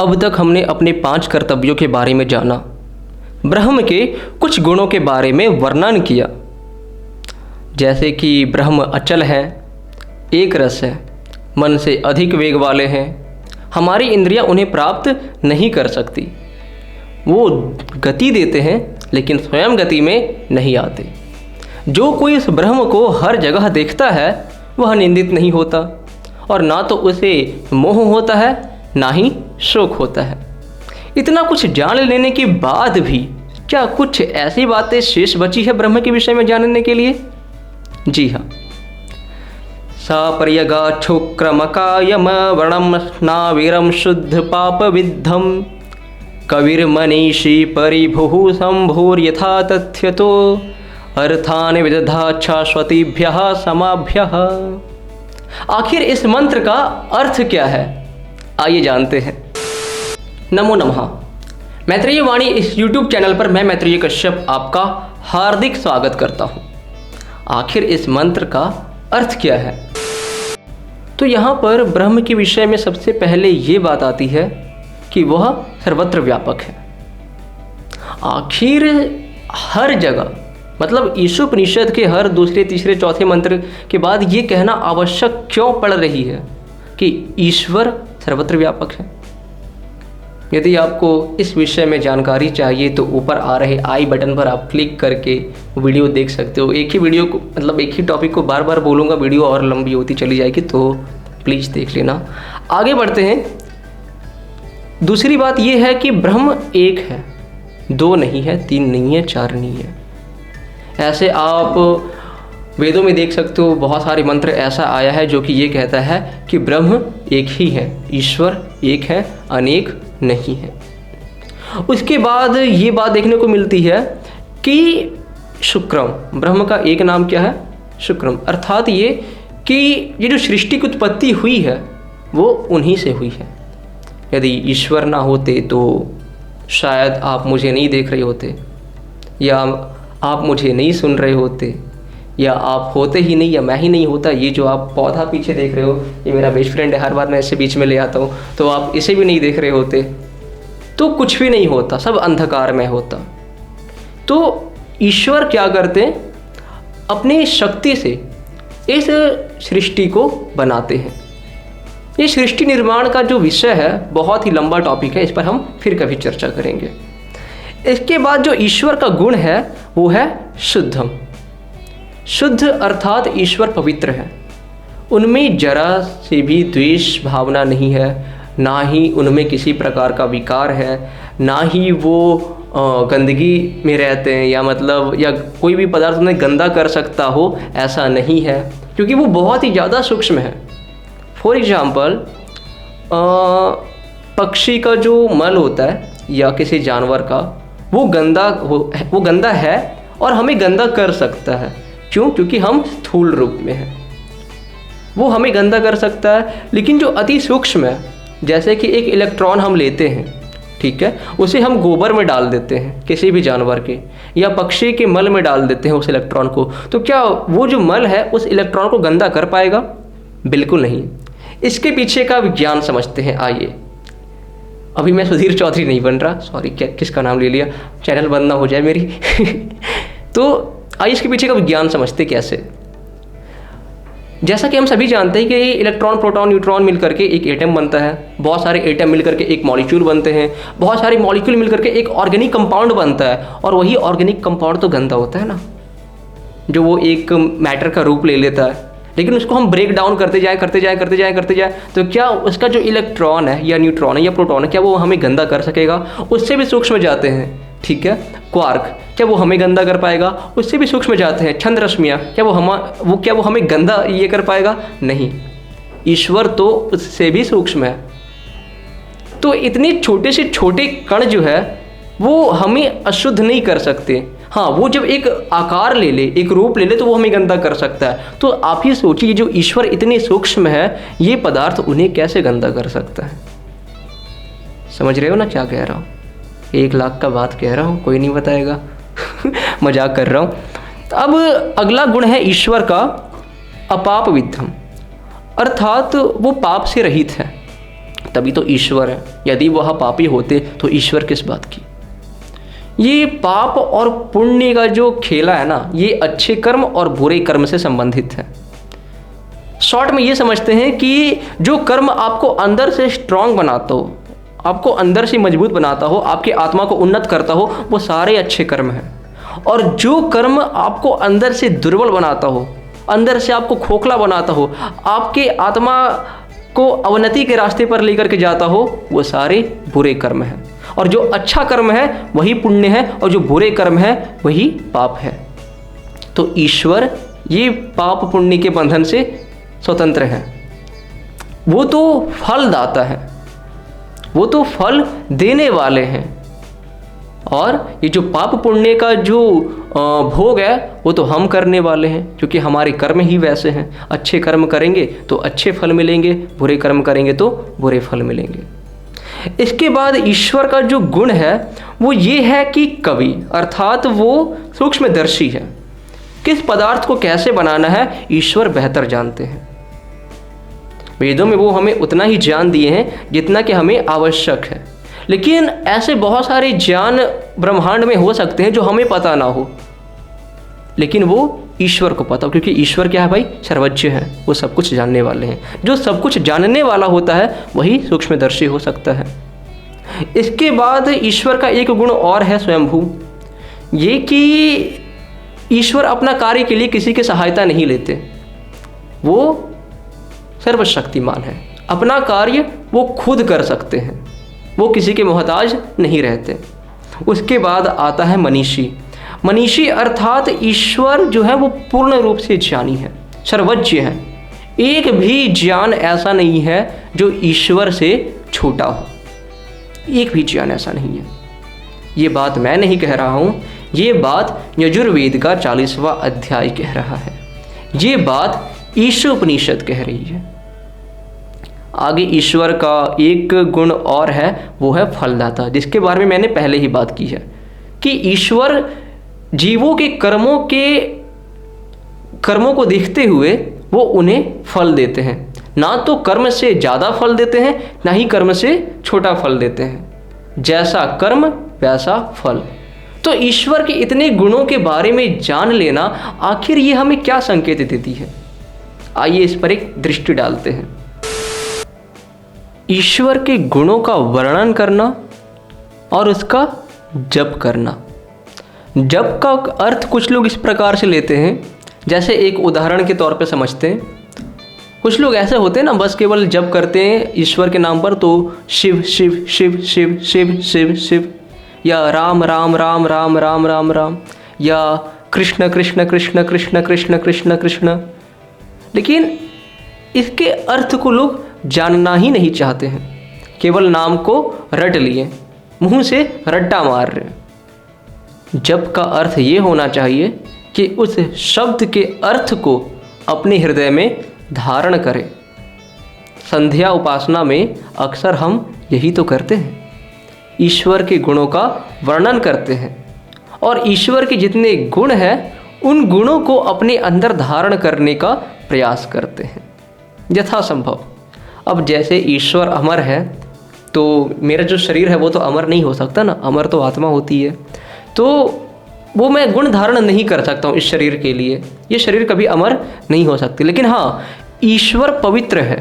अब तक हमने अपने 5 कर्तव्यों के बारे में जाना, ब्रह्म के कुछ गुणों के बारे में वर्णन किया, जैसे कि ब्रह्म अचल है, एक रस है, मन से अधिक वेग वाले हैं, हमारी इंद्रियां उन्हें प्राप्त नहीं कर सकती, वो गति देते हैं लेकिन स्वयं गति में नहीं आते। जो कोई इस ब्रह्म को हर जगह देखता है वह निंदित नहीं होता, और ना तो उसे मोह होता है ना ही शोक होता है। इतना कुछ जान लेने के बाद भी क्या कुछ ऐसी बातें शेष बची है ब्रह्म के विषय में जानने के लिए? जी हाँ। सपर्यगाच्छुक्रमकायम वर्णम स्नावीरम शुद्ध पाप विद्धम कविर्मनीषी परिभुः संभूर्यथा तथ्यतो अर्थान विदधा शाश्वतीभ्यः समाभ्यः। आखिर इस मंत्र का अर्थ क्या है, आइए जानते हैं। नमो नमः। मैत्रेयी वाणी इस YouTube चैनल पर मैं मैत्रेयी कश्यप आपका हार्दिक स्वागत करता हूँ। आखिर इस मंत्र का अर्थ क्या है? तो यहाँ पर ब्रह्म के विषय में सबसे पहले ये बात आती है कि वह सर्वत्र व्यापक है। आखिर हर जगह, मतलब ईशोपनिषद के हर दूसरे तीसरे चौथे मंत्र के बाद ये कहना आवश्यक क्यों पड़ रही है कि ईश्वर सर्वत्र व्यापक है। यदि आपको इस विषय में जानकारी चाहिए तो ऊपर आ रहे आई बटन पर आप क्लिक करके वीडियो देख सकते हो। एक ही वीडियो को, मतलब एक ही टॉपिक को बार बार बोलूँगा, वीडियो और लंबी होती चली जाएगी, तो प्लीज़ देख लेना। आगे बढ़ते हैं। दूसरी बात यह है कि ब्रह्म एक है, 2 नहीं है, 3 नहीं है, 4 नहीं है। ऐसे आप वेदों में देख सकते हो, बहुत सारे मंत्र ऐसा आया है जो कि ये कहता है कि ब्रह्म एक ही है, ईश्वर एक है, अनेक नहीं है। उसके बाद ये बात देखने को मिलती है कि शुक्रम, ब्रह्म का एक नाम क्या है? शुक्रम। अर्थात ये कि ये जो सृष्टि की उत्पत्ति हुई है वो उन्हीं से हुई है। यदि ईश्वर ना होते तो शायद आप मुझे नहीं देख रहे होते, या आप मुझे नहीं सुन रहे होते, या आप होते ही नहीं, या मैं ही नहीं होता। ये जो आप पौधा पीछे देख रहे हो, ये मेरा बेस्ट फ्रेंड है, हर बार मैं इसे बीच में ले आता हूँ, तो आप इसे भी नहीं देख रहे होते तो कुछ भी नहीं होता, सब अंधकार में होता। तो ईश्वर क्या करते हैं? अपनी शक्ति से इस सृष्टि को बनाते हैं। ये सृष्टि निर्माण का जो विषय है बहुत ही लंबा टॉपिक है, इस पर हम फिर कभी चर्चा करेंगे। इसके बाद जो ईश्वर का गुण है वो है शुद्धम। शुद्ध अर्थात ईश्वर पवित्र है, उनमें जरा से भी द्वेष भावना नहीं है, ना ही उनमें किसी प्रकार का विकार है, ना ही वो गंदगी में रहते हैं, या मतलब या कोई भी पदार्थ उन्हें गंदा कर सकता हो, ऐसा नहीं है, क्योंकि वो बहुत ही ज़्यादा सूक्ष्म है। फॉर एग्जाम्पल, पक्षी का जो मल होता है या किसी जानवर का, वो गंदा है और हमें गंदा कर सकता है। क्यों? क्योंकि हम स्थूल रूप में हैं, वो हमें गंदा कर सकता है। लेकिन जो अति सूक्ष्म है, जैसे कि एक इलेक्ट्रॉन हम लेते हैं, ठीक है, उसे हम गोबर में डाल देते हैं किसी भी जानवर के, या पक्षी के मल में डाल देते हैं उस इलेक्ट्रॉन को, तो क्या वो जो मल है उस इलेक्ट्रॉन को गंदा कर पाएगा? बिल्कुल नहीं। इसके पीछे का विज्ञान समझते हैं। आइए, अभी मैं सुधीर चौधरी नहीं बन रहा, सॉरी, क्या किसका नाम ले लिया, चैनल बंद ना हो जाए मेरी तो आइए इसके पीछे का विज्ञान समझते कैसे। जैसा कि हम सभी जानते हैं कि इलेक्ट्रॉन, प्रोटॉन, न्यूट्रॉन मिलकर के एक एटम बनता है, बहुत सारे एटम मिलकर के एक मॉलिक्यूल बनते हैं, बहुत सारे मॉलिक्यूल मिलकर के एक ऑर्गेनिक कंपाउंड बनता है, और वही ऑर्गेनिक कंपाउंड तो गंदा होता है ना, जो वो एक मैटर का रूप ले लेता है। लेकिन उसको हम ब्रेक डाउन करते जाए, तो क्या उसका जो इलेक्ट्रॉन है या न्यूट्रॉन है या प्रोटॉन है, क्या वो हमें गंदा कर सकेगा? उससे भी सूक्ष्म जाते हैं, ठीक है। क्वार्क, क्या वो हमें गंदा कर पाएगा? उससे भी सूक्ष्म जाते हैं। छंद रश्मियाँ, क्या वो हमें गंदा ये कर पाएगा? नहीं। ईश्वर तो उससे भी सूक्ष्म है। तो इतने छोटे से छोटे कण जो है वो हमें अशुद्ध नहीं कर सकते। हाँ, वो जब एक आकार ले ले, एक रूप ले ले, तो वो हमें गंदा कर सकता है। तो आप ही सोचिए, जो ईश्वर इतने सूक्ष्म है, ये पदार्थ उन्हें कैसे गंदा कर सकता है? समझ रहे हो ना क्या कह रहा हूँ? 1 लाख का बात कह रहा हूँ, कोई नहीं बताएगा मजाक कर रहा हूँ। तो अब अगला गुण है ईश्वर का अपाप विद्धम, अर्थात वो पाप से रहित है। तभी तो ईश्वर है। यदि वह पापी होते तो ईश्वर किस बात की। ये पाप और पुण्य का जो खेला है ना, ये अच्छे कर्म और बुरे कर्म से संबंधित है। शॉर्ट में ये समझते हैं कि जो कर्म आपको अंदर से स्ट्रांग बनाता हो, आपको अंदर से मजबूत बनाता हो, आपकी आत्मा को उन्नत करता हो, वो सारे अच्छे कर्म हैं। और जो कर्म आपको अंदर से दुर्बल बनाता हो, अंदर से आपको खोखला बनाता हो, आपके आत्मा को अवनति के रास्ते पर लेकर के जाता हो, वो सारे बुरे कर्म हैं। और जो अच्छा कर्म है वही पुण्य है, और जो बुरे कर्म है वही पाप है। तो ईश्वर ये पाप पुण्य के बंधन से स्वतंत्र है। वो तो फलदाता है, वो तो फल देने वाले हैं। और ये जो पाप पुण्य का जो भोग है वो तो हम करने वाले हैं, क्योंकि हमारे कर्म ही वैसे हैं। अच्छे कर्म करेंगे तो अच्छे फल मिलेंगे, बुरे कर्म करेंगे तो बुरे फल मिलेंगे। इसके बाद ईश्वर का जो गुण है वो ये है कि कवि, अर्थात वो सूक्ष्मदर्शी है। किस पदार्थ को कैसे बनाना है ईश्वर बेहतर जानते हैं। वेदों में वो हमें उतना ही ज्ञान दिए हैं जितना कि हमें आवश्यक है। लेकिन ऐसे बहुत सारे ज्ञान ब्रह्मांड में हो सकते हैं जो हमें पता ना हो, लेकिन वो ईश्वर को पता हो, क्योंकि ईश्वर क्या है भाई, सर्वज्ञ है, वो सब कुछ जानने वाले हैं। जो सब कुछ जानने वाला होता है वही सूक्ष्मदर्शी हो सकता है। इसके बाद ईश्वर का एक गुण और है स्वयंभू, ये कि ईश्वर अपना कार्य के लिए किसी की सहायता नहीं लेते। वो सर्वशक्तिमान है, अपना कार्य वो खुद कर सकते हैं, वो किसी के मोहताज नहीं रहते। उसके बाद आता है मनीषी। मनीषी अर्थात ईश्वर जो है वो पूर्ण रूप से ज्ञानी है, सर्वज्ञ है। एक भी ज्ञान ऐसा नहीं है जो ईश्वर से छोटा हो, एक भी ज्ञान ऐसा नहीं है। ये बात मैं नहीं कह रहा हूँ, ये बात यजुर्वेद का 40वां अध्याय कह रहा है। ये बात ईशोपनिषद कह रही है। आगे ईश्वर का एक गुण और है, वो है फलदाता, जिसके बारे में मैंने पहले ही बात की है कि ईश्वर जीवों के कर्मों को देखते हुए वो उन्हें फल देते हैं। ना तो कर्म से ज़्यादा फल देते हैं, ना ही कर्म से छोटा फल देते हैं। जैसा कर्म वैसा फल। तो ईश्वर के इतने गुणों के बारे में जान लेना आखिर ये हमें क्या संकेत देती है, आइए इस पर एक दृष्टि डालते हैं। ईश्वर के गुणों का वर्णन करना और उसका जप करना। जप का अर्थ कुछ लोग इस प्रकार से लेते हैं, जैसे एक उदाहरण के तौर पे समझते हैं। कुछ लोग ऐसे होते हैं ना, बस केवल जप करते हैं ईश्वर के नाम पर, तो शिव शिव शिव शिव शिव शिव शिव, या राम राम राम राम राम राम राम, या कृष्ण कृष्ण कृष्ण कृष्ण कृष्ण कृष्ण कृष्ण। लेकिन इसके अर्थ को लोग जानना ही नहीं चाहते हैं, केवल नाम को रट लिए, मुंह से रट्टा मार रहे। जप का अर्थ ये होना चाहिए कि उस शब्द के अर्थ को अपने हृदय में धारण करें। संध्या उपासना में अक्सर हम यही तो करते हैं, ईश्वर के गुणों का वर्णन करते हैं और ईश्वर के जितने गुण हैं उन गुणों को अपने अंदर धारण करने का प्रयास करते हैं यथासंभव। अब जैसे ईश्वर अमर है तो मेरा जो शरीर है वो तो अमर नहीं हो सकता ना, अमर तो आत्मा होती है, तो वो मैं गुण धारण नहीं कर सकता हूँ इस शरीर के लिए, ये शरीर कभी अमर नहीं हो सकती। लेकिन हाँ, ईश्वर पवित्र है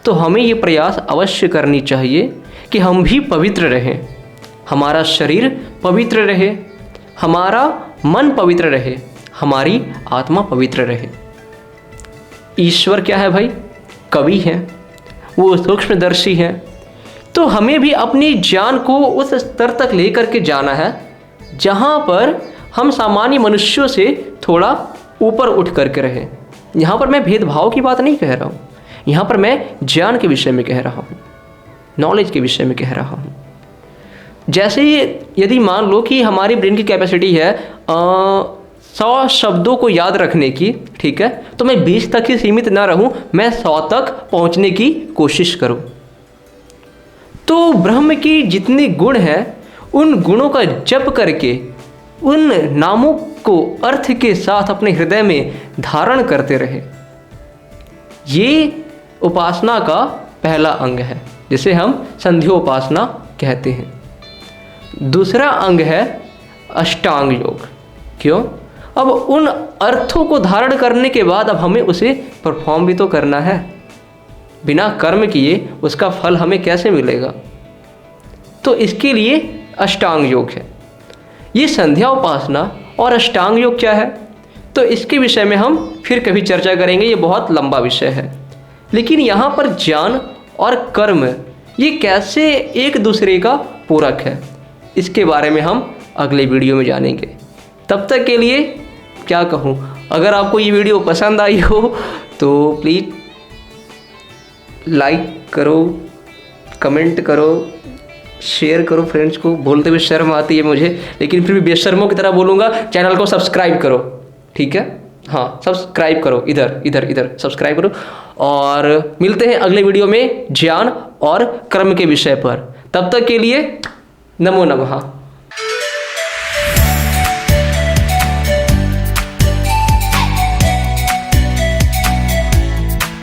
तो हमें ये प्रयास अवश्य करनी चाहिए कि हम भी पवित्र रहें, हमारा शरीर पवित्र रहे, हमारा मन पवित्र रहे, हमारी आत्मा पवित्र रहे। ईश्वर क्या है भाई, कवि है, वो सूक्ष्मदर्शी है। तो हमें भी अपनी ज्ञान को उस स्तर तक लेकर के जाना है जहाँ पर हम सामान्य मनुष्यों से थोड़ा ऊपर उठ करके रहें। यहाँ पर मैं भेदभाव की बात नहीं कह रहा हूँ, यहाँ पर मैं ज्ञान के विषय में कह रहा हूँ, नॉलेज के विषय में कह रहा हूँ। जैसे यदि मान लो कि हमारी ब्रेन की कैपेसिटी है 100 शब्दों को याद रखने की, ठीक है, तो मैं 20 तक ही सीमित ना रहूं, मैं 100 तक पहुंचने की कोशिश करूं। तो ब्रह्म की जितने गुण हैं उन गुणों का जप करके उन नामों को अर्थ के साथ अपने हृदय में धारण करते रहे, ये उपासना का पहला अंग है। जिसे हम संध्योपासना कहते हैं। दूसरा अंग है अष्टांग योग। क्यों? अब उन अर्थों को धारण करने के बाद अब हमें उसे परफॉर्म भी तो करना है। बिना कर्म किए उसका फल हमें कैसे मिलेगा? तो इसके लिए अष्टांग योग है। ये संध्या उपासना और अष्टांग योग क्या है, तो इसके विषय में हम फिर कभी चर्चा करेंगे, ये बहुत लंबा विषय है। लेकिन यहाँ पर ज्ञान और कर्म ये कैसे एक दूसरे का पूरक है, इसके बारे में हम अगले वीडियो में जानेंगे। तब तक के लिए क्या कहूँ, अगर आपको ये वीडियो पसंद आई हो तो प्लीज़ लाइक करो, कमेंट करो, शेयर करो फ्रेंड्स को। बोलते हुए शर्म आती है मुझे, लेकिन फिर भी बेशर्मों की तरह बोलूँगा, चैनल को सब्सक्राइब करो, ठीक है? हाँ, सब्सक्राइब करो, इधर इधर इधर सब्सक्राइब करो। और मिलते हैं अगले वीडियो में ज्ञान और कर्म के विषय पर। तब तक के लिए नमो नमः।